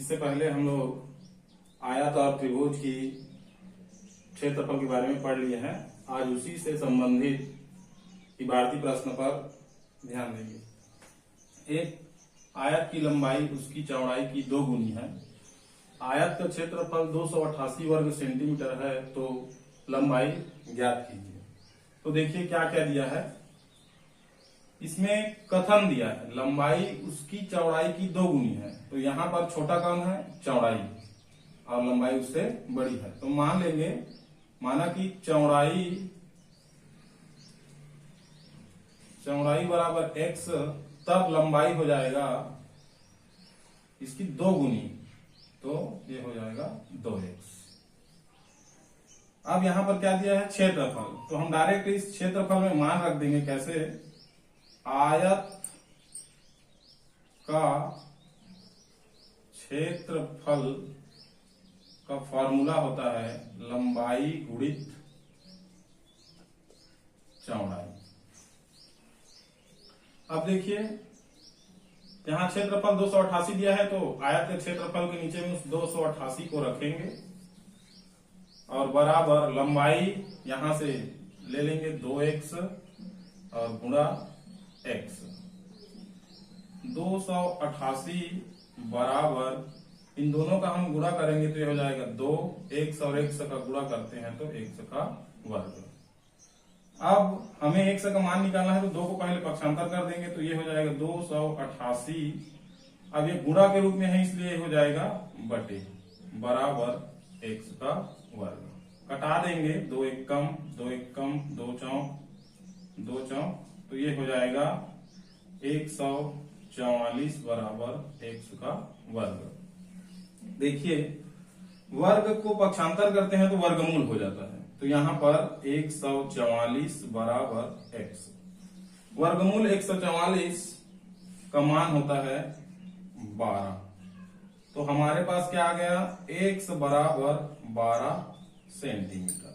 इससे पहले हम लोग आयत और त्रिभुज की क्षेत्रफल के बारे में पढ़ लिए हैं। आज उसी से संबंधित इबारती प्रश्न पर ध्यान देंगे। एक आयत की लंबाई उसकी चौड़ाई की 2 गुनी है। आयत का क्षेत्रफल 288 वर्ग सेंटीमीटर है, तो लंबाई ज्ञात कीजिए। तो देखिए क्या क्या दिया है, इसमें कथन दिया है लंबाई उसकी चौड़ाई की 2 गुनी है। तो यहाँ पर छोटा कौन है? चौड़ाई, और लंबाई उससे बड़ी है। तो मान लेंगे, माना कि चौड़ाई बराबर x, तब लंबाई हो जाएगा इसकी 2 गुनी, तो ये हो जाएगा 2x। अब यहां पर क्या दिया है? क्षेत्रफल। तो हम डायरेक्ट इस क्षेत्रफल में मान रख देंगे। कैसे? आयत का क्षेत्रफल का फॉर्मूला होता है लंबाई गुणित चौड़ाई। अब देखिए यहां क्षेत्रफल 288 दिया है, तो आयत के क्षेत्रफल के नीचे में उस 288 को रखेंगे और बराबर लंबाई यहां से ले लेंगे 2x और गुणा x। 288 बराबर इन दोनों का हम गुणा करेंगे तो ये हो जाएगा 2, x और x का गुणा करते हैं तो x का वर्ग। अब हमें x का मान निकालना है, तो 2 को पहले पक्षांतर कर देंगे तो ये हो जाएगा 288। अब ये गुणा के रूप में है इसलिए हो जाएगा बटे, बराबर x का वर्ग। कटा देंगे, 2 एक कम 2 एक कम, 2 चौक 2 चौक, तो ये हो जाएगा 144 बराबर x का वर्ग। देखिए वर्ग को पक्षांतर करते हैं तो वर्गमूल हो जाता है। तो यहां पर 144 बराबर x, वर्गमूल 144 का मान होता है 12। तो हमारे पास क्या आ गया? x बराबर 12 सेंटीमीटर।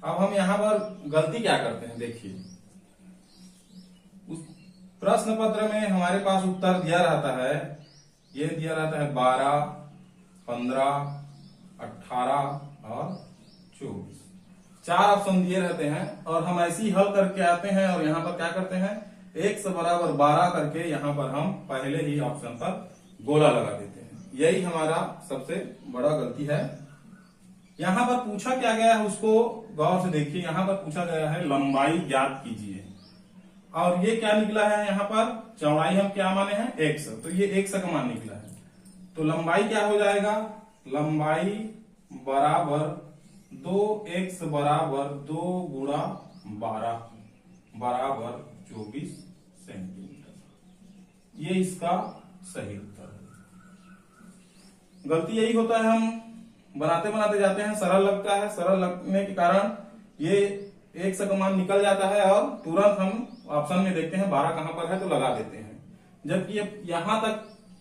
अब हम यहां पर गलती क्या करते हैं? देखिए उस प्रश्न पत्र में हमारे पास उत्तर दिया रहता है, यह दिया रहता है 12, 15, 18 और 24। 4 ऑप्शन दिए रहते हैं और हम ऐसे ही हल करके आते हैं और यहाँ पर क्या करते हैं? x बराबर 12 करके यहाँ पर हम पहले ही ऑप्शन पर गोला लगा देते हैं। यही हमारा सबसे बड़ा गलती है। यहाँ पर पूछा क्या गया है उसको गौर से देखिए। यहाँ पर पूछा गया है लंबाई ज्ञात कीजिए, और ये क्या निकला है? यहाँ पर चौड़ाई हम क्या माने हैं? x, तो ये x का मान निकला है। तो लंबाई क्या हो जाएगा? लंबाई बराबर 2x बराबर 2 गुणा 12 बराबर 24 सेंटीमीटर। ये इसका सही उत्तर है। गलती यही होता है, हम बनाते बनाते जाते हैं, सरल लगता है, सरल लगने के कारण ये x का मान निकल जाता है और तुरंत हम ऑप्शन में देखते हैं 12 कहां पर है तो लगा देते हैं, जबकि यहां तक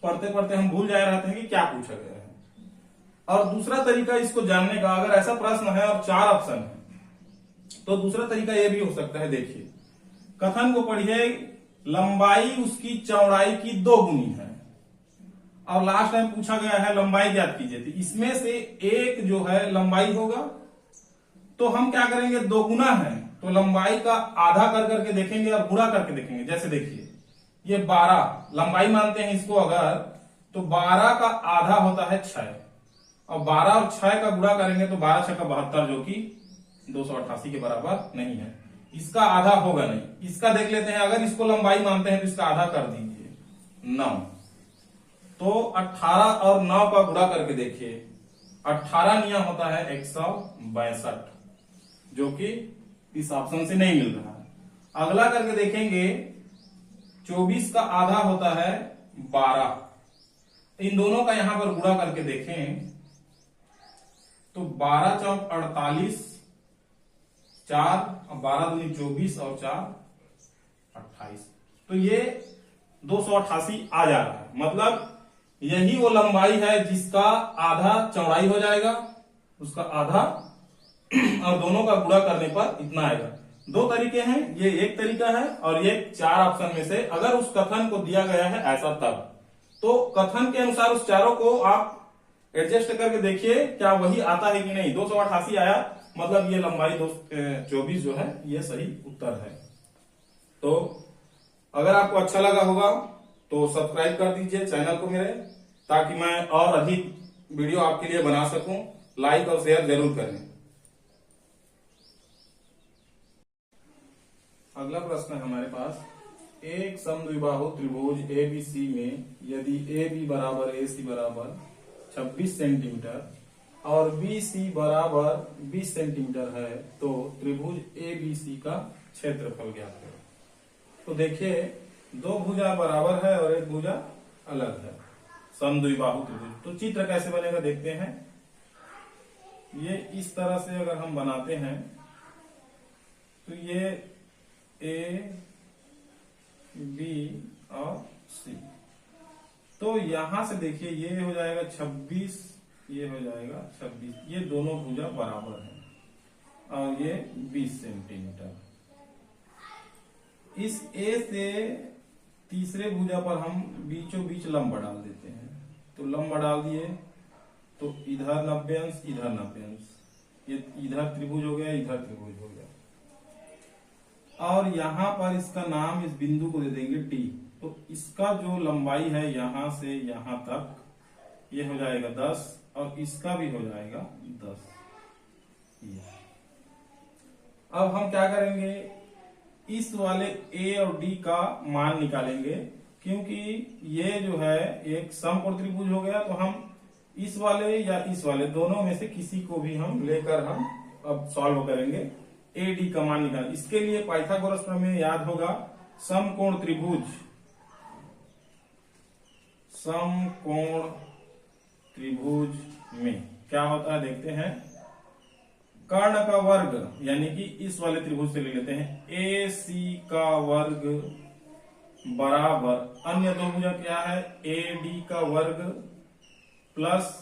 पढ़ते पढ़ते हम भूल जा रहते हैं कि क्या पूछा गया है। और दूसरा तरीका इसको जानने का, अगर ऐसा प्रश्न है और 4 ऑप्शन है तो दूसरा तरीका यह भी हो सकता है। देखिए कथन को पढ़िए, लंबाई उसकी चौड़ाई की 2 गुनी है और लास्ट टाइम पूछा गया है लंबाई ज्ञात कीजिए। तो इसमें से एक जो है लंबाई होगा, तो हम क्या करेंगे? 2 गुना है तो लंबाई का आधा कर करके देखेंगे और गुणा करके देखेंगे। जैसे देखिए ये 12 लंबाई मानते हैं इसको अगर, तो 12 का आधा होता है 6, और 12 और 6 का गुणा करेंगे तो 12 6 का 72, जो कि 288 के बराबर नहीं है। इसका आधा होगा नहीं। इसका देख लेते हैं, अगर इसको लंबाई मानते हैं तो इसका आधा कर दीजिए 9, तो 18 और 9 का गुणा करके देखिए, 18 नियम होता है 162, जो कि इस ऑप्शन से नहीं मिल रहा है। अगला करके देखेंगे, 24 का आधा होता है 12। इन दोनों का यहां पर गुणा करके देखें तो 12 चौक 48, 4 और 12 दूनी 24 और 4 28, तो ये 288 आ जा रहा है। मतलब यही वो लंबाई है जिसका आधा चौड़ाई हो जाएगा, उसका आधा, और दोनों का गुणा करने पर इतना आएगा। 2 तरीके हैं, ये एक तरीका है और ये 4 ऑप्शन में से अगर उस कथन को दिया गया है ऐसा तब, तो कथन के अनुसार उस चारों को आप एडजस्ट करके देखिए क्या वही आता है कि नहीं। 288 आया, मतलब ये लंबाई 24 जो है ये सही उत्तर है। तो अगर आपको अच्छा लगा होगा तो सब्सक्राइब कर दीजिए चैनल को मेरे, ताकि मैं और अधिक वीडियो आपके लिए बना सकूं। लाइक और शेयर जरूर करें। अगला प्रश्न है हमारे पास, एक समद्विबाहु त्रिभुज एबीसी में यदि ए बी बराबर ए सी बराबर 26 सेंटीमीटर और बी सी बराबर 20 सेंटीमीटर है तो त्रिभुज ए बी सी का क्षेत्रफल ज्ञात करें। तो देखिए दो भुजा बराबर है और एक भुजा अलग है, समद्विबाहु त्रिभुज। तो चित्र कैसे बनेगा देखते हैं। ये इस तरह से अगर हम बनाते हैं तो ये ए बी और सी, तो यहां से देखिए ये हो जाएगा 26, ये हो जाएगा 26, ये दोनों भुजा बराबर है और ये 20 सेंटीमीटर। इस ए से तीसरे भुजा पर हम बीचों बीच लंब डाल देते हैं। तो लंब डाल दिए तो इधर 90 अंश, इधर 90 अंश, ये इधर त्रिभुज हो गया, इधर त्रिभुज हो गया। और यहां पर इसका नाम इस बिंदु को दे देंगे टी। तो इसका जो लंबाई है यहां से यहां तक ये हो जाएगा 10 और इसका भी हो जाएगा 10। अब हम क्या करेंगे, इस वाले ए और डी का मान निकालेंगे, क्योंकि ये जो है एक समकोण त्रिभुज हो गया। तो हम इस वाले या इस वाले दोनों में से किसी को भी हम लेकर हम अब सॉल्व करेंगे। ए डी का मान निकाल, इसके लिए पाइथागोरस प्रमेय याद होगा। समकोण त्रिभुज, समकोण त्रिभुज में क्या होता है देखते हैं। कर्ण का वर्ग यानी कि इस वाले त्रिभुज से ले लेते हैं, ए सी का वर्ग बराबर अन्य दो भुजा क्या है, ए डी का वर्ग प्लस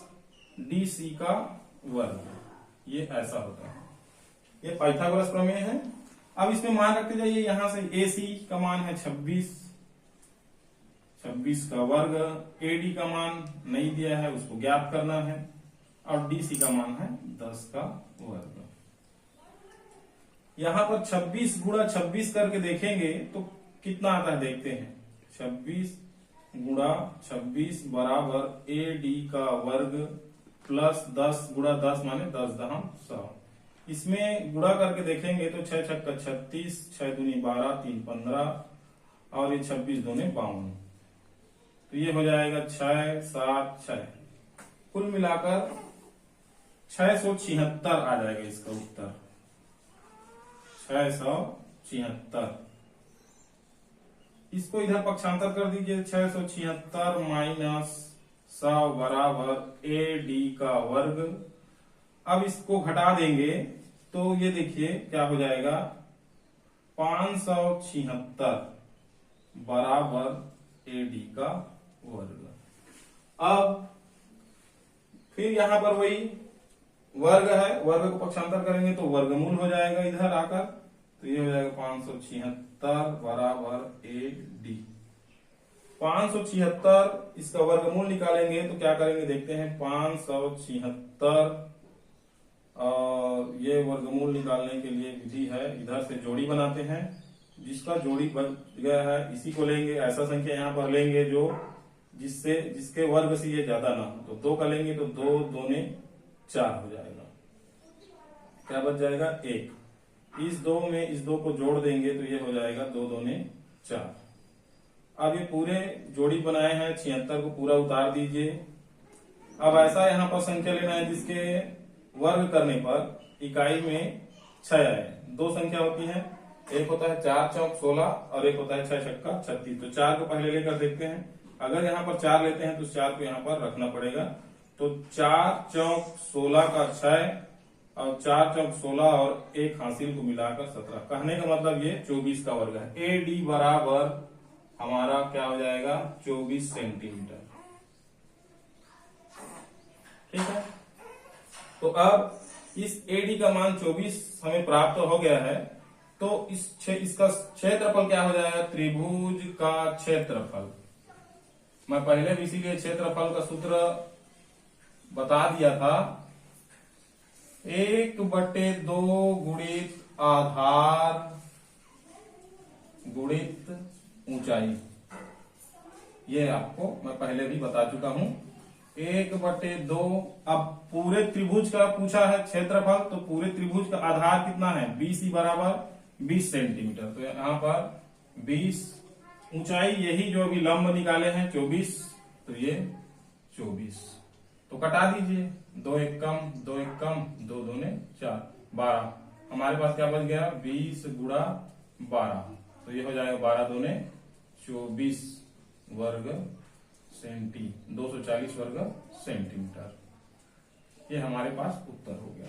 डी सी का वर्ग। ये ऐसा होता है, ये पाइथागोरस प्रमेय है। अब इसमें मान रखते जाइए, यहां से ए सी का मान है 26, 26 का वर्ग, ए डी का मान नहीं दिया है उसको ज्ञात करना है, और डी सी का मान है 10 का वर्ग। यहां पर 26 गुणा 26 करके देखेंगे तो कितना आता है देखते हैं। 26 गुणा 26 बराबर ए डी का वर्ग प्लस 10 गुणा 10 माने 10 दहम 100। इसमें गुणा करके देखेंगे तो 6 छक्का 36, 6 दूनी 12, 3 15 और ये 26 दूनी 52। तो ये हो जाएगा 6 7 6, कुल मिलाकर 676 आ जाएगा इसका उत्तर, 676। इसको इधर पक्षांतर कर दीजिए, 676 माइनस 100 बराबर ए डी का वर्ग। अब इसको घटा देंगे तो ये देखिए क्या हो जाएगा, 576 बराबर ए डी का वर्ग। अब फिर यहां पर वही वर्ग है, वर्ग को पक्षांतर करेंगे तो वर्गमूल हो जाएगा इधर आकर। तो ये हो जाएगा 576 बराबर ए डी। 576 इसका वर्गमूल निकालेंगे तो क्या करेंगे देखते हैं। 576 और ये वर्गमूल निकालने के लिए विधि है, इधर से जोड़ी बनाते हैं। जिसका जोड़ी बन गया है इसी को लेंगे। ऐसा संख्या यहाँ पर लेंगे जो जिसके वर्ग से ये ज्यादा ना हो। तो 2 का लेंगे तो 2 दूने 4 हो जाएगा। क्या बच जाएगा 1। इस 2 में इस 2 को जोड़ देंगे तो ये हो जाएगा 2 दूने 4। अब ये पूरे जोड़ी बनाए हैं, 76 को पूरा उतार दीजिए। अब ऐसा यहाँ पर संख्या लेना है जिसके वर्ग करने पर इकाई में 6 आए। 2 संख्या होती है, एक होता है 4 चौक 16 और एक होता है 6 छक्का 36। तो 4 को पहले लेकर देखते हैं। अगर यहाँ पर 4 लेते हैं तो 4 को यहाँ पर रखना पड़ेगा। तो 4 चौक 16 का 6 और 4 चौक 16 और 1 हासिल को मिलाकर 17। कहने का मतलब ये 24 का वर्ग है। ए डी बराबर हमारा क्या हो जाएगा 24 सेंटीमीटर। ठीक है, तो अब इस ए डी का मान 24 हमें प्राप्त हो गया है। तो इसका क्षेत्रफल क्या हो जाएगा, त्रिभुज का क्षेत्रफल मैं पहले भी इसीलिए क्षेत्रफल का सूत्र बता दिया था, 1/2 गुणित आधार गुणित ऊंचाई। ये आपको मैं पहले भी बता चुका हूं। 1/2, अब पूरे त्रिभुज का पूछा है क्षेत्रफल, तो पूरे त्रिभुज का आधार कितना है, BC बराबर 20 सेंटीमीटर। तो यहाँ पर 20, ऊंचाई यही जो अभी लंब निकाले हैं 24, तो ये 24। तो कटा दीजिए, 2 एक कम, 2 एक कम, 2 दूने 4, 12। हमारे पास क्या बच गया, 20 गुणा 12, तो ये हो जाएगा 12 दूने 24 वर्ग सेंटी, 240 वर्ग सेंटीमीटर। ये हमारे पास उत्तर हो गया।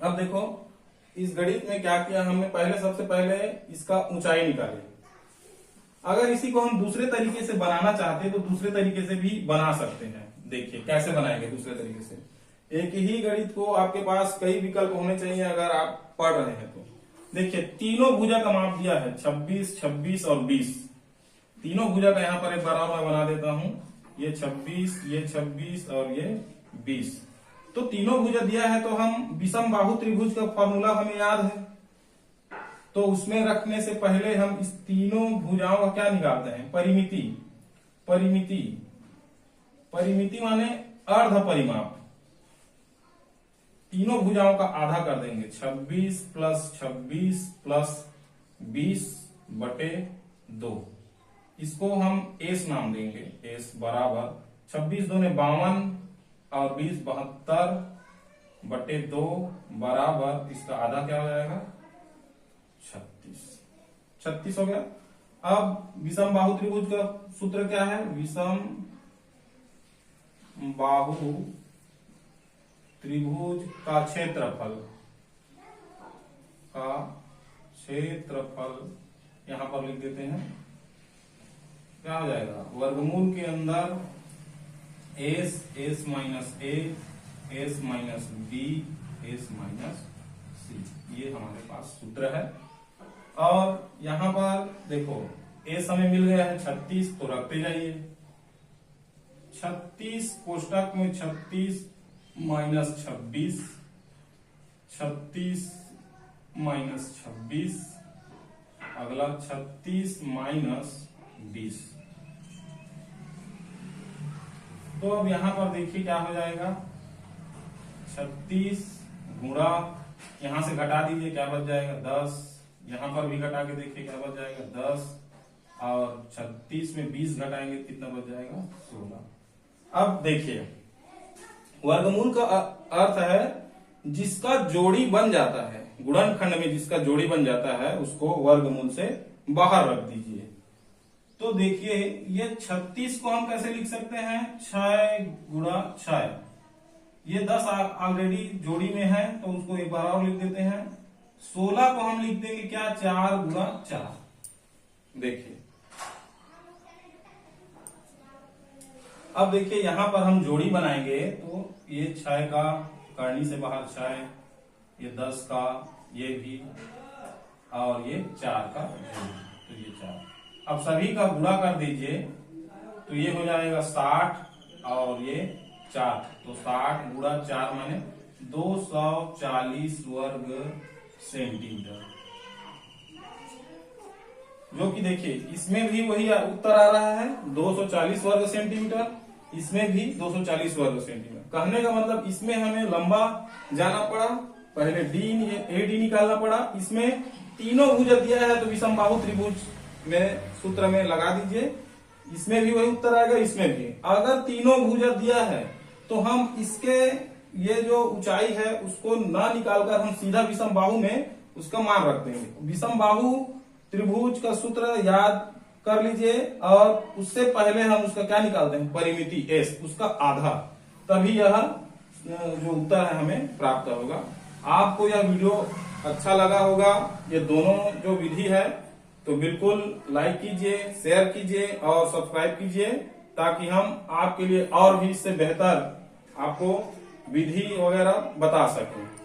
अब देखो इस गणित में क्या किया हमने, पहले सबसे पहले इसका ऊंचाई निकाली। अगर इसी को हम दूसरे तरीके से बनाना चाहते तो दूसरे तरीके से भी बना सकते हैं। देखिए कैसे बनाएंगे दूसरे तरीके से। एक ही गणित को आपके पास कई विकल्प होने चाहिए अगर आप पढ़ रहे हैं तो। देखिए तीनों भुजा का माप दिया है 26, 26 और 20। तीनों भुजा का यहाँ पर एक बार और मैं बना देता हूं, ये 26, ये 26 और ये 20। तो तीनों भुजा दिया है, तो हम विषम बाहु त्रिभुज का फॉर्मूला हमें याद है, तो उसमें रखने से पहले हम इस तीनों भुजाओं का क्या निकालते हैं, परिमिति। परिमिति परिमिति माने अर्ध परिमाप। तीनों भुजाओं का आधा कर देंगे, 26 प्लस 26 प्लस 20/2। इसको हम एस नाम देंगे, एस बराबर 26 दूने 52 और 20 72/2 बराबर इसका आधा क्या हो जाएगा, 36 हो गया। अब विषम बाहु त्रिभुज का सूत्र क्या है, विषम बाहु त्रिभुज का क्षेत्रफल यहां पर लिख देते हैं, क्या हो जाएगा, वर्गमूल के अंदर s minus a, s minus b, s minus c। ये हमारे पास सूत्र है। और यहां पर देखो s हमें मिल गया है 36, तो रखते जाइए। 36 कोष्टक में 36 माइनस 26, 36 माइनस 26, अगला 36 माइनस 20। तो अब यहां पर देखिए क्या हो जाएगा, 36 गुणा, यहां से घटा दीजिए क्या बच जाएगा, 10। यहां पर भी घटा के देखिए क्या बच जाएगा, 10। और 36 में 20 घटाएंगे कितना बच जाएगा, 16। अब देखिए वर्गमूल का अर्थ है जिसका जोड़ी बन जाता है, गुणनखंड में जिसका जोड़ी बन जाता है उसको वर्गमूल से बाहर रख दीजिए। तो देखिए ये 36 को हम कैसे लिख सकते हैं, 6 गुणा 6। ये 10 ऑलरेडी जोड़ी में है, तो उसको एक बार और लिख देते हैं। 16 को हम लिख देंगे क्या, 4 गुणा 4। देखिए अब देखिए यहां पर हम जोड़ी बनाएंगे, तो ये 6 का करनी से बाहर 6, ये 10 का, ये भी, और ये 4 का, तो ये 4। अब सभी का गुणा कर दीजिए, तो ये हो जाएगा 60 और ये 4, तो 60 गुणा 4 माने 240 वर्ग सेंटीमीटर। जो कि देखिए इसमें भी वही उत्तर आ रहा है, 240 वर्ग सेंटीमीटर, इसमें भी 240 वर्ग सेंटीमीटर। कहने का मतलब इसमें हमें लंबा जाना पड़ा, पहले AD निकालना पड़ा। इसमें तीनों भुजा दिया है, तो विषम बाहु त्रिभुज में सूत्र में लगा दीजिए, इसमें भी वही उत्तर आएगा, इसमें भी। अगर तीनों भुजा दिया है तो हम इसके ये जो ऊंचाई है उसको ना निकालकर हम सीधा विषम बाहु में उसका मान रख देंगे। विषम बाहु त्रिभुज का सूत्र याद कर लीजिए, और उससे पहले हम उसका क्या निकालते हैं, परिमिति s, उसका आधा, तभी यह जो उत्तर है हमें प्राप्त होगा। आपको यह वीडियो अच्छा लगा होगा, ये दोनों जो विधि है, तो बिल्कुल लाइक कीजिए, शेयर कीजिए और सब्सक्राइब कीजिए, ताकि हम आपके लिए और भी इससे बेहतर आपको विधि वगैरह बता सकें।